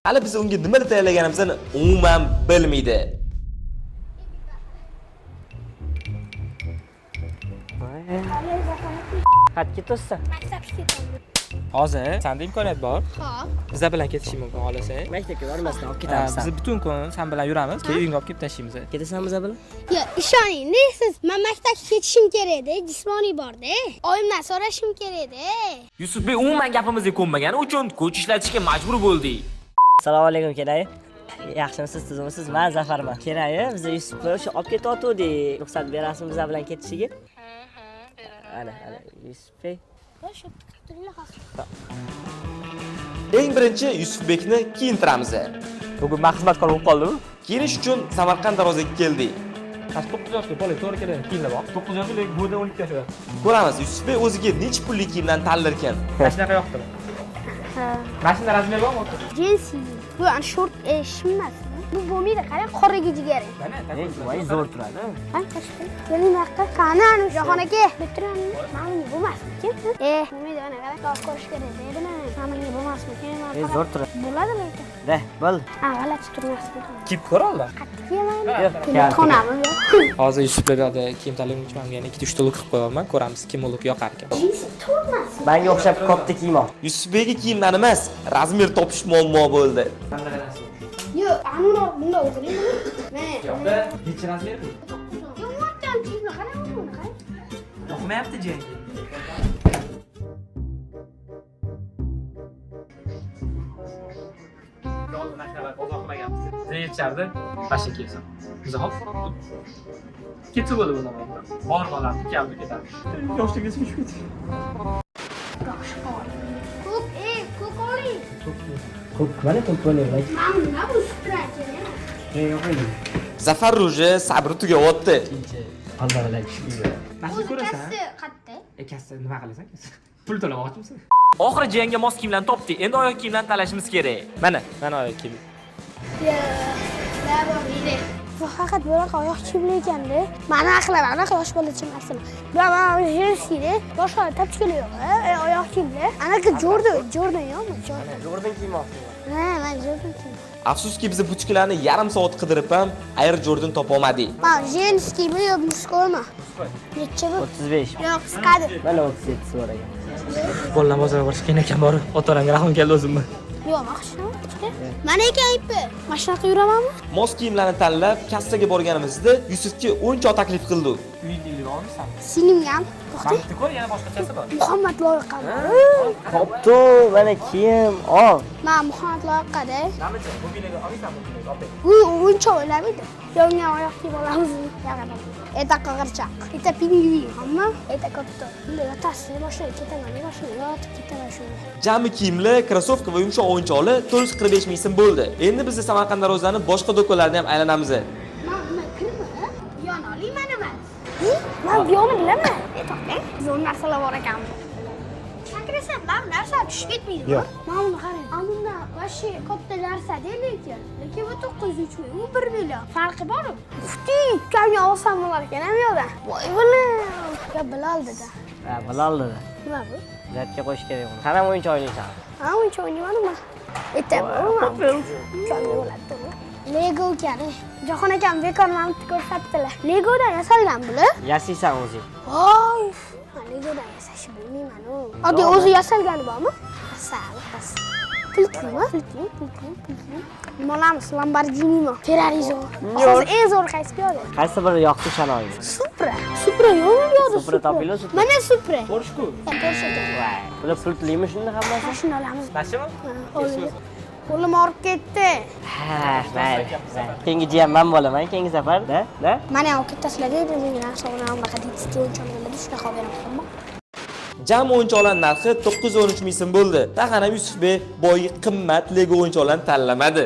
Hali biz unga nima tayyorlaganimizni umuman bilmaydi. Qatga to'ssan. Hozir senda imkoniyat bor. Ha. Bizlar bilan ketishing mumkin xohlasang. Maktabga bormasdan olib ketamiz. Biz butun kun sen bilan yuramiz, keyin uyingga olib kelib tashlaymiz. Ketasanmi bizlar bilan? Yo, ishoning, siz men maktabga ketishim kerak edi, jismoniy borda. Oyimdan so'rashim kerak edi. Yusufbek umuman gapimizga ko'nmagani uchun kuch ishlatishga majbur bo'ldik. Assalomu alaykum kerak. Yaxshimisiz, tuzimisiz? Men Zafarman. Kerak, biz Yusufni o'sha olib ketayotgandik. Ruxsat berasizmi bizlar bilan ketishiga? Ana, Yusufbek. Shu qattiqroq hozir. Eng birinchi Yusufbekni kiyintiramiz. Bugun maxizmatkor bo'lib qoldimi? Kiyinish uchun Samarqand darvozaga keldik. 9 yoshli bola to'g'ri keladi, kiyimlar bor. 9 yoshli bo'ldi 12 yoshda. Ko'ramiz, Yusufbek o'ziga necha pullik kiyimdan tanlar ekan. Mashinaga yoqtirib. Ha. Mashina razmeri bormi? Jinsi. Bu an short shimmasmi? Bu bo'lmaydi, qarang, qoraga jigari. Mana, Voy, zo'r turadi. Qani tashqi. Keling haqqa. Qani anu joxonaga. Bitirani. Ma'lum bo'lmasmikin? Bo'lmaydi, ana qarang, tosh ko'rish kerak edi. Ma'lum bo'lmasmikin? Zo'r turadi. Bo'ladi lekin. Da, bo'l. Ha, g'alati turmasmi? kiyib ko'roldi. Qattiq yemaydi. Yo'q, Xonamiz yo'q. Hozir Yusufbekda kiyim tanlamoqchi bo'lgan, yana 2-3 to'liq qilib qo'yaman, ko'ramiz kim o'lib yoqar ekan. Jinsi turmasmi? Menga o'xshab kopta kiymoq. Yusufbekga kiyimdan emas, razmer topish muammo bo'ldi. Yo'q, anuni bunda o'tiraymi? Mana. Yo'qda, necha razmer bu? Yo'q, muntazam kiyimni qarang, buni qarang. Yoqmayapti jengi. Yolda mashinalar bozor qilmaganmiz. Sen yetishardi, mashina kelsin. Biz hop. Ketsa bo'ldi bundan. Bor bolam, keldi ketadi. Yoshlik yetib ketdi. Ko'k, ko'k oling. Ko'p, mana ko'p bo'laydi. Mana nima bu suprachi? Yo'q, Zafar Ruji sabri tugayapti. Albatta tushdi. Mashina ko'rasan? Qatta. Kassa nima qilasan? Pul to'lamoqchimisan? Oxiri jangga mos kiyimlarni topdik. Endi oyoq kiyimlarni tanlashimiz kerak. Mana oyoq kiyim. Bu faqat bunaqa oyoq kiyimlar ekanda. Mana qilaman, anaqa yosh bolacha narsani. Mana jinsi, boshqa tapchiklar yo'q, oyoq kiyimlar. Anaqa Jordan yo'qmi? Jordan kiymoqchi. Ha, men Jordan kiyim. Afsuski biz butiklarni yarim soat qidirib ham Air Jordan topa olmadik. Mana jinsi kiyimi yo'q, muskomi? Necha bu? 35. Yo'q, qisqadi. Mana 37 so'ragan. Bolalar bozorga borish qiyin ekan bor. Ota-onamga rahmim keldi o'zimni. Yo'q, mashina. Mana ekan ipi. Mashinaga yuramanmi? Mos kiyimlarni tanlab kassaga borganimizda Yusufga o'yinchoq taklif qildik. Uyingga bormisan? Sinimga ham. To'xta. Maqti ko'r, yana boshqachasi bor. Muhammad loyiqami? Qoptu, mana kiyim, ol. Men Muhammad loyiqada. Namicha, bu binoga olmaysanmi? Olib. Bu o'yinchoq o'ynamaydi. Yongan oyoq kiyim olamiz. Yaqin. Eta qag'irchoq. Eta pingvin, hamma. Eta katta. Bunday yotasizlar, mashina ketaman, mashina yotib ketaman shunday. Jami kiyimlar, krossovka va yumshoq o'yinchoqlar 445 ming so'm bo'ldi. Endi biz Samarqand darvozani boshqa do'konlarni ham aylanamiz. Men nima kirmi? Yon olayman nima? Men bu yo'lni bilaman. To'xta. Zo'r narsalar bor ekan. Chakrasam, men narsa tushib ketmaydi. Yo'q. Men uni qarang. Amunda vashi katta narsa-da lekin. Lekin bu 903 ming, u 1 million. Farqi bor-ku. Ufti, kamga olsam bo'lar ekan ham yo'qda. Voy bilan. Ya Bilal dedi. Ha, Bilal dedi. Nima bu? Zatga qo'yish kerak uni. Qanday o'yinchoq o'ynaysan? Ha, o'yinchoq o'ynaymanmi? Etta bu. Kamga bo'ladi. Lego ekan. Jahon akam bekor mamni ko'rsatdilar. Legodan yasalgan bular. Yasaysan o'zing. Voy, men Legodan yasashni bilmayman-ku. Oddiy o'zi yasalgani bormi? Asal. Pultli. Nimalarimiz? Lamborghinimi? Ferrari'mi? Hozir eng zo'r qaysi piyoda? Qaysi biri yoqdi shanoyga? Supra yo'qmi piyoda? Supra topinglar, Supra. Mana Supra. Ko'rishku. Porsche ekan. Voy, bular pultlimi shunda hammasi? Mashina olamiz. Mashina? Qo'lim og'rib ketdi. Ha, mayli. Keyingi jiyam men bo'laman, keyingi safar, da? Mana olib ketasizlar deydi, men narsalarni unaqa deydi, o'lchamlarda shunaqa olib beraman. Jami o'yinchoqlar narxi 913 ming so'm bo'ldi. Taxanam Yusufbek boy qimmat Lego o'yinchoqlarni tanlamadi.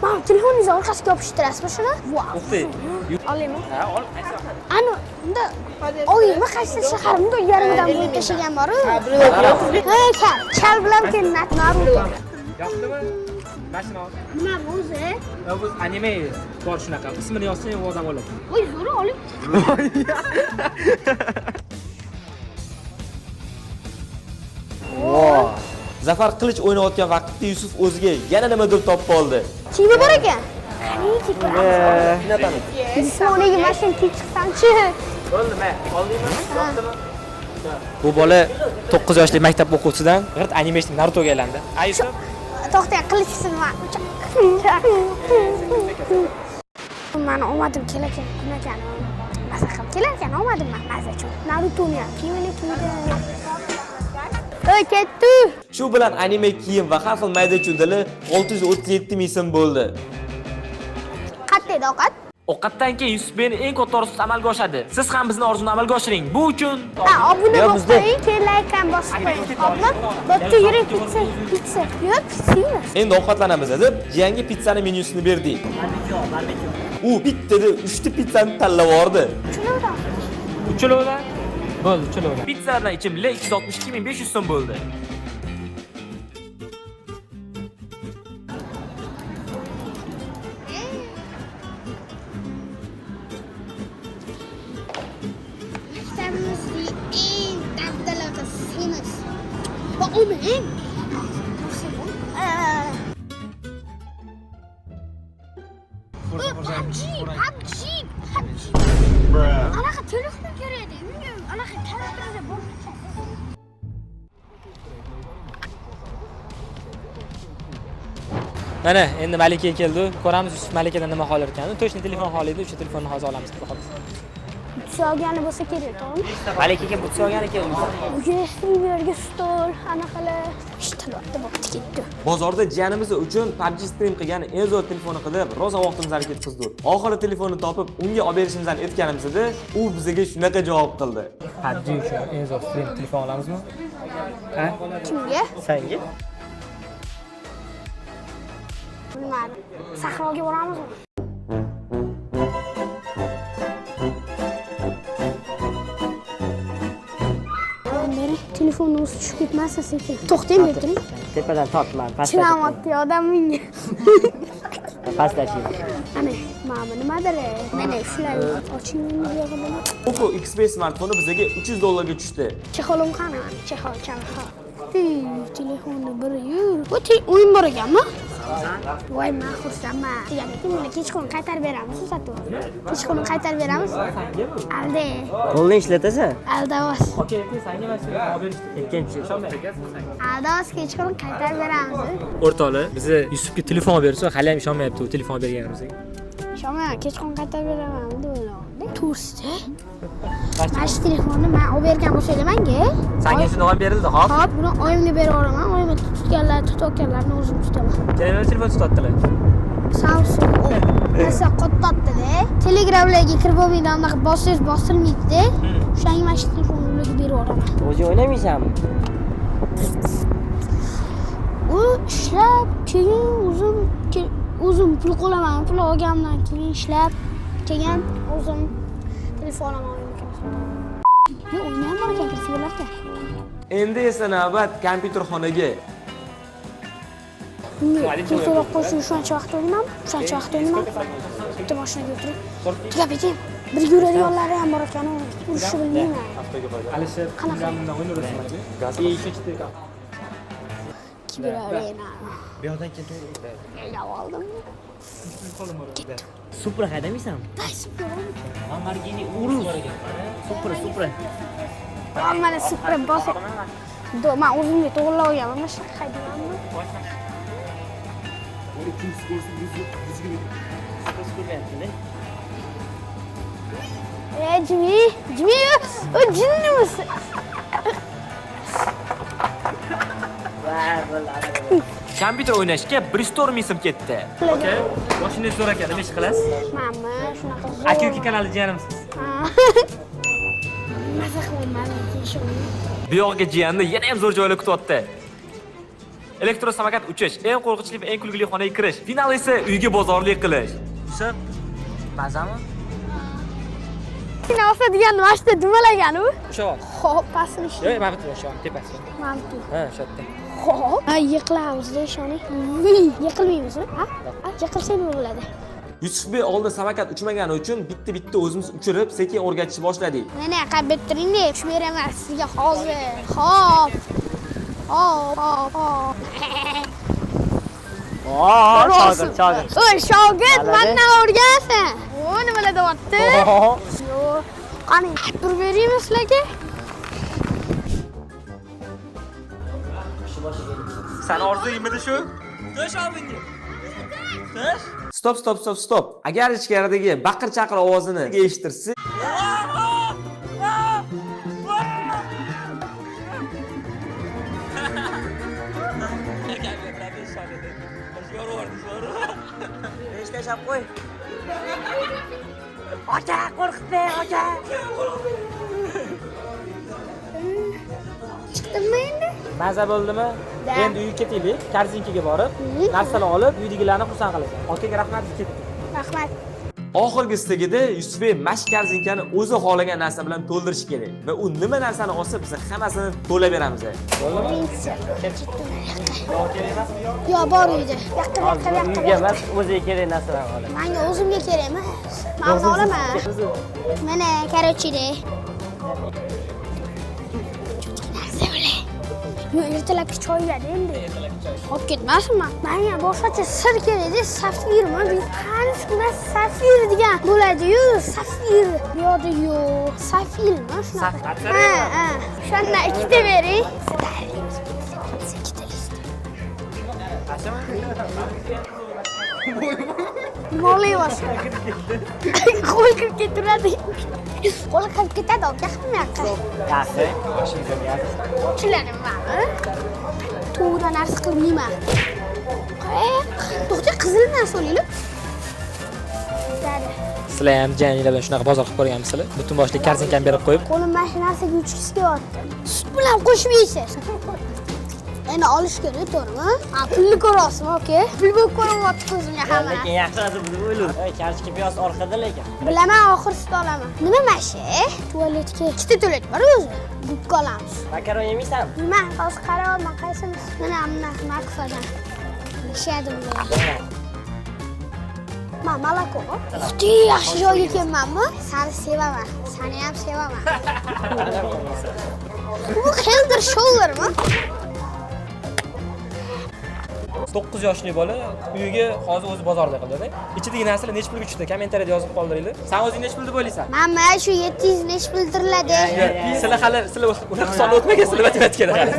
Mana telefoningizni orqasiga yopishtirasizmi shuni? To'xta. Olaymi? Ha, ol, qaysi yoqqa? Ana, unda oyimi qaysi shaharimda yarimdan bo'lib tashagan bor-ku. Ha, kal bilan kennat Naruto. Yoqdimi? Mashina ol. Nima bu o'zi? Bu anime bor shunaqa. Ismini yozsang, u odam oladi. Voy, zo'r oling. Voy. Zafar Qilich o'ynayotgan vaqtda Yusuf o'ziga yana nimadir topib oldi. Chiyni bor ekan. Qaniki ko'ramiz. Jismoniy mashina chiqsamchi. Bo'ldimi? Oldingmi? Yo'qdimi? Bu bola 9 yoshli maktab o'quvchisidan g'irt animation Narutoga aylandi. Aytib, To'xtang, qilichsin man. Mani omadim kelar-ekan, kun ekan. Maza qilib kelar-ekan, omadim man maza uchun. Narutoni ham kiyimini kiydim. Oy, ketdi. Shu bilan anime kiyim va har xil mayda chundalar 637 ming so'm bo'ldi. Qattiq ovqat. ovqatdan keyin Yusuf Beyning eng katta orzusi amalga oshadi. Siz ham bizni orzuni amalga oshiring. Bu uchun Obuna bo'lib, keyin like ham bosib qo'ying. Obuna, bo'pti, yuring pizza. Yo'q, pizza. Endi ovqatlanamiz deb yangi pizzani menyusini berdik. U bittada 3 ta pizzani tanlab oldi. uchilovlar. Bo'ldi, uchilovlar. Pizza bilan ichimlik 262.500 so'm bo'ldi. Maktabimizning eng dabdalasi semiz. Va uni eng PUBG. Anaqa telefon kerak edi. Anaqa telefonda bor. Mana endi Malika keldi. Ko'ramiz Yusuf Malikadan nima xohlar ekanini. To'shni telefon xohlaydi, o'sha telefonni hozir olamiz. Olgani bo'lsa kerak, to'g'rimi? Malikaga butsa olgani keldi. Bu yerga stol, anaqalar ishtirokda bo'pti ketdi. Bozorda jiyanimiz uchun PUBG stream qilgan eng zo'r telefonni qilib, rosa vaqtimizni ketkizdik. Oxiri telefonni topib, unga olib berishimizni aytganimizda, u bizga shunaqa javob qildi. PUBG uchun eng zo'r stream telefon olamizmi? Ha? Kimga? Senga? Bilmadim. Sahroga boramizmi? Telefonni o'zi tushib ketmasin sekin. To'xtang, bertiring. Tepadan tortman, pastdan. Chilamoqda odam menga. Pastlashing. Ana, mana nimadir? Mana shular oching yig'ilib. Oppo X5 smartfoni bizga $300 tushdi. Chexolim qani? Chexol. Telefonni biri-yu. Bu o'yin bor ekanmi? Voy, men xursandman. Buni kechqurun qaytarib beramiz, sotib. Kechqurun qaytarib beramiz. Aldi. Qo'lni ishlatasan? Aldavos. Okey, senga mana olib berishdi. Ikkinchi. Aldavos kechqurun qaytarib beramiz. O'rtoqlar, bizni Yusufga telefon olib bersa, hali ham ishonmayapti u telefon berganimizga. Ishonmayman, kechqurun qaytarib beraman deb o'yladim. To'g'risi. Mana shu telefonni men olib bergan bo'lsaydi menga. Senga shuni olib berildi, xo'p? Hop, buni oyimga berib yuboraman. Oyimga tutganlarni o'zim tutaman. Keling, telefon tutadilar. Samsung esa qottatdi-da. Telegramlarga kirib bo'lmaydi, anaqa bossangiz bosilmaydi-da. O'shanga mana shu telefonni ularga berib yuboraman. O'zi o'ynamaysanmi? U ishlab, keyin o'zim pul qo'laman. Pul olganimdan keyin ishlab, keyin o'zim telefon olaman. Yo, o'ynayman bor ekan, kirsa bo'lardi. Endi esa navbat kompyuterxonaga. To'lab qo'yishni shuncha vaqt o'ynayman. Bitta mashinaga o'tirib. Tugab keting. Bir yuradiganlari ham bor ekan, urishni bilmayman. Alisher bundan o'ynayverasizmi? Gaz ishchi. Kibirarena. Bu yoqdan keldi. Oldim. Supra haydamaysanmi? Lamborghini Urus. Supra. Mana Supra bosib. Men o'zimga to'g'rilab olganman. Mana shu haydaymanmi? Jimmy, o jinnimiz. Kompyuter o'ynashga 104 ming so'm ketdi. Okey. Mashinangiz zo'r ekan, nima ish qilasiz? Mana shunaqa zo'r. Aka-uka kanali jiyanimsiz. Maza qilaman teshim. Bu yoqqa jiyanni yana ham zo'r joylar kutyapti. Elektrosamokat uchish, eng qo'rqinchli va eng kulgili xonaga kirish, final esa uyga bozorlik qilish. Yusuf, mazami? Sen olsa degan mana shu dumalagan u. O'sha. Xo'p, pastini ishla. Yo'q, mana bu o'sha tepasi. Mana bu. Ha, o'sha yerda. Xo'p. Yiqilamiz-da, ishoning. Yiqilmaymizmi? Ha? Yiqilsak nima bo'ladi? Yusufbek oldin samokat uchmagani uchun bitta o'zimiz uchirib, sekin o'rgatishni boshladik. Mana qayerga turing deb, tushib beraman sizga hozir. Xo'p. Shogird. Oy, shogird, Malade. mendan o'rgansin. O, nimalar deyapti? Yo'q. Qani, tur beraymi sizlarga? San orzuyimidi shu? To'sh oldinga. To'sh. Stop. Agar ichkaridagi baqir-chaqir ovozini eshittirsa, Tashlab qo'y. Aka, qo'rqitma, aka. Chiqdimmi endi? Maza bo'ldimi? Da. Endi uyga ketaylik. Korzinkaga borib, narsalar olib, uydagilarni xursand qilasan. Okaga rahmat deb ketdik. Rahmat. oxirgi istigida Yusufbek mashq korzinkani o'zi xohlagan narsa bilan to'ldirish kerak va u nima narsani olsa biz hammasini to'laveramiz. Birinchisi. Kerak emasmi? Yo, bor uyda. Yoqqa. Uyga emas, o'ziga kerak narsalarni oladi. Menga o'zimga kerakmi? Men olaman. Mana, korotchida. Yo, ertalabki choylar endi. Olib ketmasinmi? Menga boshqacha sir kerakda, safirmi? Qancha safir degan bo'ladi-yu, safir. Yo'qda yo'q, safirmi? Shunaqa. Ha. Shundan ikkita bering. Molay boshqa. Qo'l kirib keturadi. Qo'l kirib ketadi, aka hammayoqqa. Yaxshi, mashina yaxshi. Chilanimmi? To'g'ri narsa qilib yeyman. To'xta, qizil narsa olaylik. Dadi. Sizlar ham janilar bilan shunaqa bozor qilib ko'rganmisizlar? Butun boshli korzinkani berib qo'yib, Qo'lim mana shu narsaga uchgisi kelyapti. Sut bilan qo'shib yeysiz. Endi olish kerak, to'g'rimi? Pulni ko'ryapsizmi, aka? Pul bo'lib ko'ryapti ko'zimga hamma. Lekin yaxshi narsa deb o'yladim. Kartoshka piyoz orqada lekin. Bilaman, oxirida olaman. Nima mashi? Tualetga ikkita tualet bor o'zi. Gubka olamiz. Makaron yemaysanmi? Nima? Hozir qarayapman, qaysimiz? Mana Makfadan. Ishladim men. Malako. Xudo yaxshi joyga kelmanmi? Seni sevaman. Seni ham sevaman. Bu Helder Shouldermi? 9 yoshli bola uyiga hozir o'zi bozorda qildi-da. Ichidagi narsalar nech pulga tushdi? Kommentariyada yozib qoldiringlar. Sen o'zing nech pul deb o'ylaysan? Mana shu 700 nech bildiriladi. Sizlar hali ular hisobni o'tmagan, sizlar matematikada hali.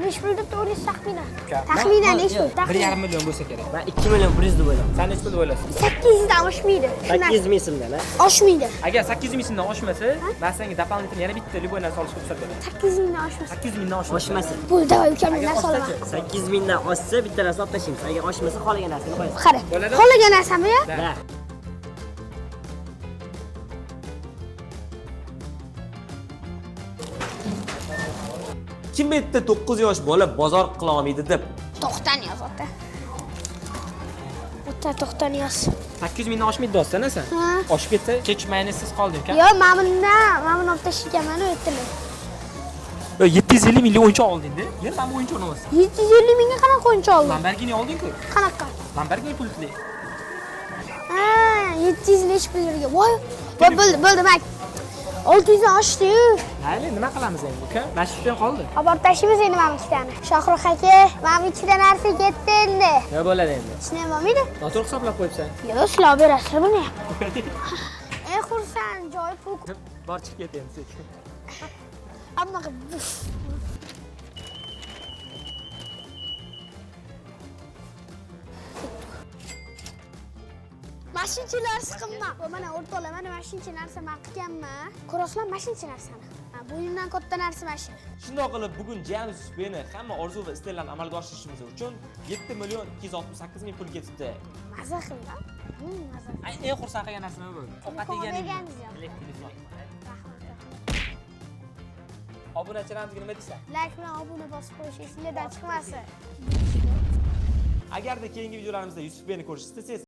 Nech pul deb o'ylaysiz taxminan? Taxminan nech pul? 1,5 million bo'lsa kerak. Men 2 million 100 deb o'yladim. Sen nech pul deb o'ylaysan? 800 dan oshmaydi. 800 ming so'mdan, ha? Oshmaydi. Agar 800 ming so'mdan oshmasa, men senga doполнительно yana bitta любой narsa olishga ruxsat beraman. 800 mingdan oshmasa. 800 mingdan oshmasa. Oshmasa. Pul davay ukamga narsa olaman. 800 mingdan oshsa bitta narsa olib tashlaymiz. Agar oshmasa qolgan narsani qo'yamiz. Qara. Bo'ladi? Qolagan narsami? Da. Kim aytdi 9 yosh bola bozor qila olmaydi deb? To'xtan yoz ota. Ota to'xtan yoz. 800 mingdan oshmaydi dostana sen. Ha. Oshib ketsa, kech maynesiz qolding-ku. Yo, mana olib tashlaganman o'tdilar. 750 minglik o'yinchoq olding-da. Yana men bu o'yinchoqni olsam. 750 mingga qanaqa o'yinchoq oldim? Lamborghini olding-ku. Qanaqa? Lamborghini pultli. Ha, 700 nech pullarga. Voy, bo'ldi, mak. 600 dan oshdi-yu. Mayli, nima qilamiz endi, uka? Mana shu yerdan qoldi. Olib borib tashlaymiz endi mana ikkitani. Shohruh aka, mana ikkita narsa ketdi endi. Nima bo'ladi endi? Sinay bo'lmaydi? Noto'g'ri hisoblab qo'yibsan. Yo, sizlar olib berasizlar buni. Ey xursand, joy pul. Bor chiqib ket endi. Amma mashinchilar siqimman. Mana o'rtoqlar, mana mashinchi narsa men qilganman. Ko'rasizlar mashinchi narsani. Bo'yindan katta narsa mashina. Shunday qilib bugun James Yusufbekni hamma orzu va istaklarini amalga oshirishimiz uchun 7 million 268 ming pul ketibdi. Maza qildim. Maza. Eng xursand qilgan narsa nima bo'ldi? Ovqat yeganing. Telefon. Obunachilarimizga nima deysan? Like bilan obuna bosib qo'yish esingizdan chiqmasin. Agarda keyingi videolarimizda Yusufbekni ko'rish istasangiz